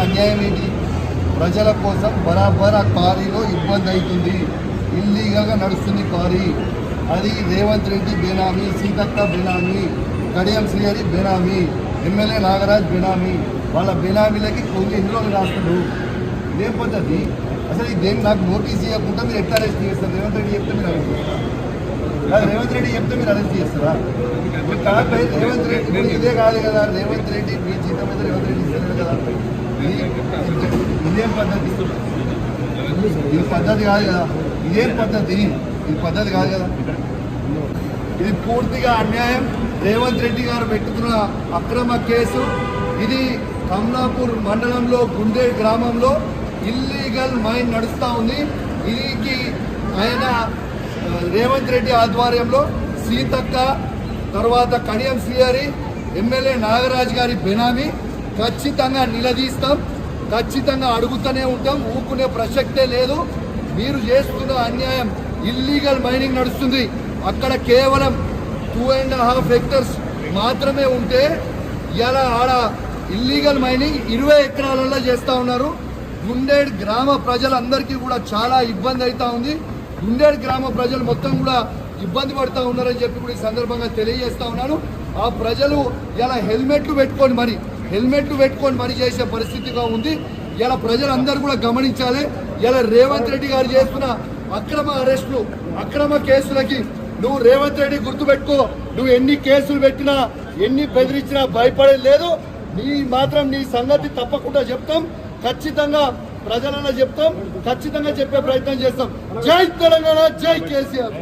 అన్యాయం ఏంటి? ప్రజల కోసం బరాబర్ ఆ క్వారీలో ఇబ్బంది అవుతుంది, ఇల్లీగల్గా నడుస్తుంది క్వారీ. అది రేవంత్ రెడ్డి బేనామీ, సీతక్క బేనామీ, కడియం శ్రీహరి బేనామీ, ఎమ్మెల్యే నాగరాజ్ బేనామీ. వాళ్ళ బేనామీలకి కొన్ని ఎన్ని రోజులు రాస్తాడు? ఇదేం పద్ధతి అసలు? ఇదేం నాకు నోటీస్ ఇవ్వకుండా మీరు ఎట్లా అరెస్ట్ చేస్తారు? రేవంత్ రెడ్డి చెప్తే మీరు అరెస్ట్ చేస్తారా? రేవంత్ రెడ్డి చెప్తే మీరు అరెస్ట్ చేస్తారా? రేవంత్ రెడ్డి ఇదే కాదు కదా, రేవంత్ రెడ్డి మీ జీతం మీద రేవంత్ రెడ్డి ఇస్తలేదు కదా. ఇదేం పద్ధతి? ఇది పద్ధతి కాదు కదా. ఇదేం పద్ధతి? ఇది పద్ధతి కాదు కదా. ఇది పూర్తిగా అన్యాయం. రేవంత్ రెడ్డి గారు పెట్టుకున్న అక్రమ కేసు ఇది. కమలాపూర్ మండలంలో గుండే గ్రామంలో ఇల్లీగల్ మైన్ నడుస్తూ ఉంది. దీనికి ఆయన రేవంత్ రెడ్డి ఆధ్వర్యంలో సీతక్క, తర్వాత కడియం శ్రీహరి, ఎమ్మెల్యే నాగరాజ్ గారి బెనామీ. ఖచ్చితంగా నిలదీస్తాం, ఖచ్చితంగా అడుగుతూనే ఉంటాం, ఊరుకునే ప్రసక్తే లేదు. మీరు చేస్తున్న అన్యాయం. ఇల్లీగల్ మైనింగ్ నడుస్తుంది అక్కడ. కేవలం 2.5 హెక్టర్స్ మాత్రమే ఉంటే ఇలా ఆడ ఇల్లీగల్ మైనింగ్ 20 ఎకరాలలో చేస్తూ ఉన్నారు. గుండేడ్ గ్రామ ప్రజలందరికీ కూడా చాలా ఇబ్బంది అవుతూ ఉంది. గుండేడ్ గ్రామ ప్రజలు మొత్తం కూడా ఇబ్బంది పడుతూ ఉన్నారని చెప్పి కూడా ఈ సందర్భంగా తెలియజేస్తూ ఉన్నాను. ఆ ప్రజలు ఇలా హెల్మెట్లు పెట్టుకొని మరి చేసే పరిస్థితిగా ఉంది. ఇలా ప్రజలందరూ కూడా గమనించాలి. ఇలా రేవంత్ రెడ్డి గారు చేస్తున్న అక్రమ అరెస్టులు, అక్రమ కేసులకి నువ్వు రేవంత్ రెడ్డి గుర్తుపెట్టుకో. నువ్వు ఎన్ని కేసులు పెట్టినా, ఎన్ని బెదిరించినా భయపడేది లేదు. నీ సంగతి తప్పకుండా చెప్తాం, ఖచ్చితంగా ప్రజలలో చెప్తాం, ఖచ్చితంగా చెప్పే ప్రయత్నం చేస్తాం. జై తెలంగాణ, జై కేసీఆర్.